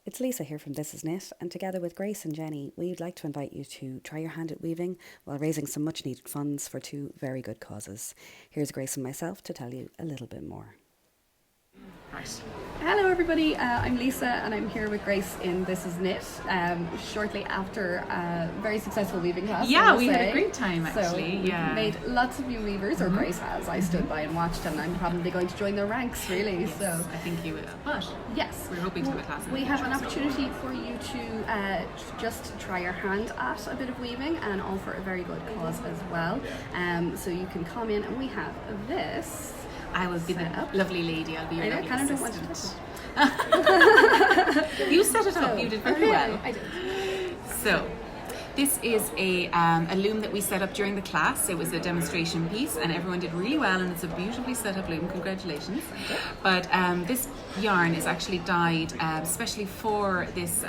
It's Lisa here from This Is Knit, and together with Grace and Jenny, we'd like to invite you to try your hand at weaving while raising some much needed funds for two very good causes. Here's Grace and myself to tell you a little bit more. Right. Hello everybody, I'm Lisa and I'm here with Grace in This Is Knit, shortly after a very successful weaving class. Yeah, we had a great time actually. So we made lots of new weavers, or Grace has. I stood by and watched, and I'm probably going to join their ranks really. Yes, so I think you will. But yes, we're hoping to have a class. We have an opportunity for you to just try your hand at a bit of weaving, and all for a very good cause as well. So you can come in, and we have this. I will be the lovely lady. I'll be your lovely kind of assistant. Don't want to You set it up. You did very well. I did. So, this is a loom that we set up during the class. It was a demonstration piece and everyone did really well, and it's a beautifully set up loom. Congratulations. But this yarn is actually dyed especially for this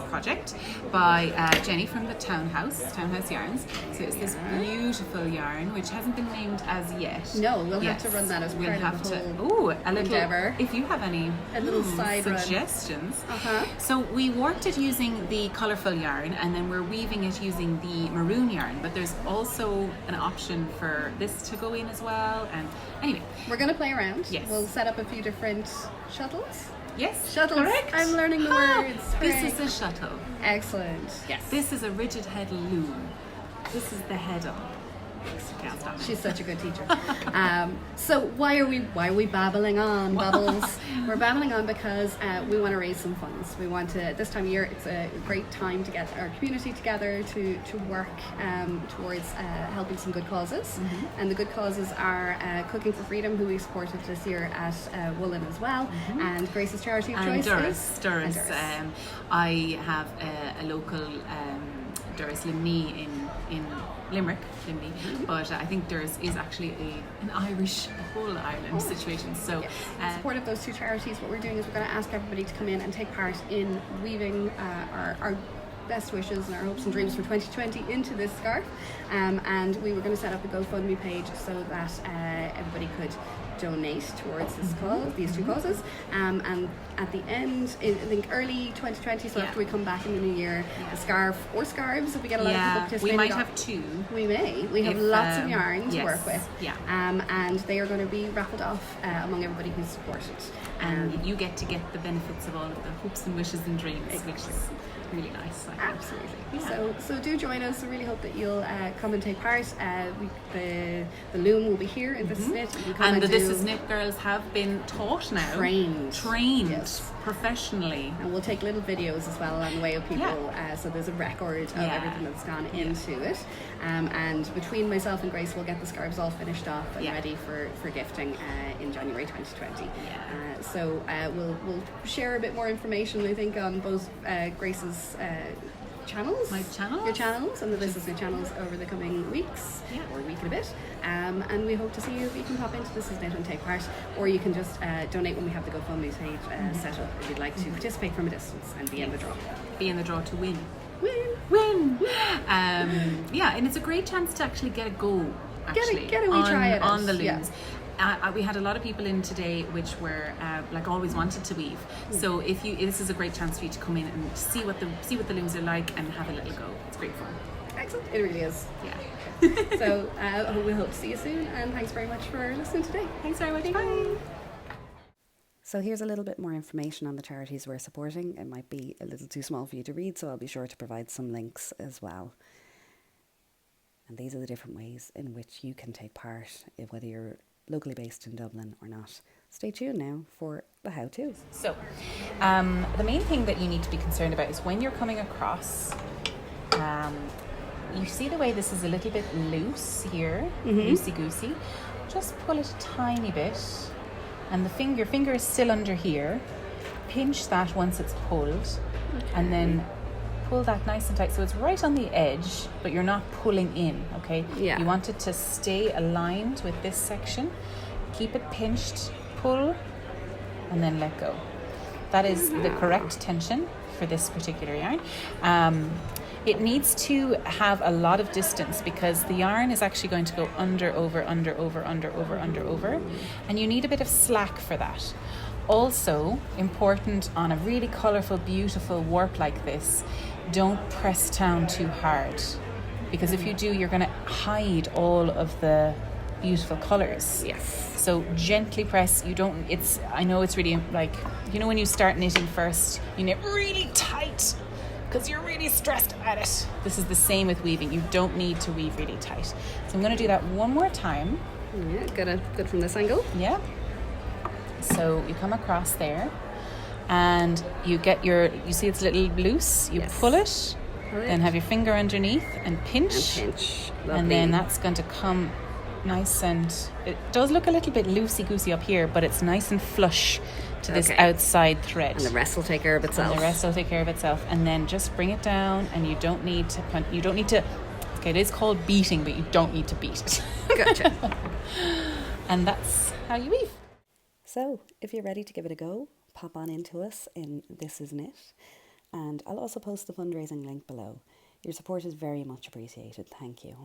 project by Jenny from the Townhouse Yarns. So it's this beautiful yarn which hasn't been named as yet. No, we'll have to run that as part of the whole a little endeavor. If you have any side suggestions. So we worked it using the colourful yarn, and then we're weaving it using the maroon yarn, but there's also an option for this to go in as well. And anyway, we're going to play around. Yes. We'll set up a few different shuttles. Yes, shuttles. Correct. I'm learning the words. This is a shuttle. Excellent. Yes. This is a rigid head loom. This is the head up. Can't stop. She's such a good teacher. So why are we babbling on, Bubbles? We're babbling on because we want to raise some funds. We want to, this time of year, it's a great time to get our community together to work towards helping some good causes. And the good causes are Cooking for Freedom, who we supported this year at Woolen as well, and Grace's charity of choice. Doras. I have a local Doras Limney in Limerick, but I think Doras is actually an Irish whole Ireland situation. So in support of those two charities, what we're doing is we're going to ask everybody to come in and take part in weaving our best wishes and our hopes and dreams for 2020 into this scarf, and we were going to set up a GoFundMe page so that everybody could donate towards this cause, these two causes, and at the end, I think early 2020, so after we come back in the new year, a scarf or scarves, if we get a lot of people participating. We might have two. We have lots of yarn to work with, and they are going to be raffled off among everybody who's supported. And you get to get the benefits of all of the hopes and wishes and dreams, which is really nice. Absolutely. So do join us. I really hope that you'll come and take part. The loom will be here in This Is Knit. And the This Is Knit girls have been taught now. Trained professionally. And we'll take little videos as well along the way of people. So there's a record of everything that's gone into it. And between myself and Grace, we'll get the scarves all finished off and ready for gifting in January 2020. So we'll share a bit more information, I think, on both Grace's channels, your channels, and the This Is Knit channels over the coming weeks, or a week and a bit. And we hope to see you. You can pop into This Is Knit and take part, or you can just donate when we have the GoFundMe page set up if you'd like to participate from a distance and be in the draw. Be in the draw to win. Win! And it's a great chance to actually get a go. Actually, get a wee try at it on the looms. We had a lot of people in today which were always wanted to weave. So this is a great chance for you to come in and see what the looms are like and have a little go. It's great fun. Excellent. It really is. Yeah. So we hope to see you soon, and thanks very much for listening today. Thanks very much. Bye. So here's a little bit more information on the charities we're supporting. It might be a little too small for you to read, so I'll be sure to provide some links as well. And these are the different ways in which you can take part, whether you're locally based in Dublin or not. Stay tuned now for the how-tos. So, the main thing that you need to be concerned about is when you're coming across, you see the way this is a little bit loose here, loosey-goosey. Just pull it a tiny bit, and your finger is still under here. Pinch that once it's pulled, and then pull that nice and tight so it's right on the edge, but you're not pulling in, okay? You want it to stay aligned with this section. Keep it pinched, pull, and then let go. That is the correct tension for this particular yarn. It needs to have a lot of distance because the yarn is actually going to go under, over, and you need a bit of slack for that. Also important on a really colourful, beautiful warp like this, don't press down too hard, because if you do, you're going to hide all of the beautiful colours. Yes. So gently press. I know it's really like, when you start knitting first, you knit really tight because you're really stressed about it. This is the same with weaving. You don't need to weave really tight. So I'm going to do that one more time. Yeah, good from this angle. Yeah. So you come across there and you get you see it's a little loose, you pull it, then have your finger underneath and pinch. Lovely. And then that's going to come nice, and it does look a little bit loosey-goosey up here, but it's nice and flush to this outside thread. And the rest will take care of itself. And then just bring it down, and you don't need to, okay, it is called beating, but you don't need to beat it. Gotcha. And that's how you weave. So if you're ready to give it a go, pop on into us in This Is Knit, and I'll also post the fundraising link below. Your support is very much appreciated. Thank you.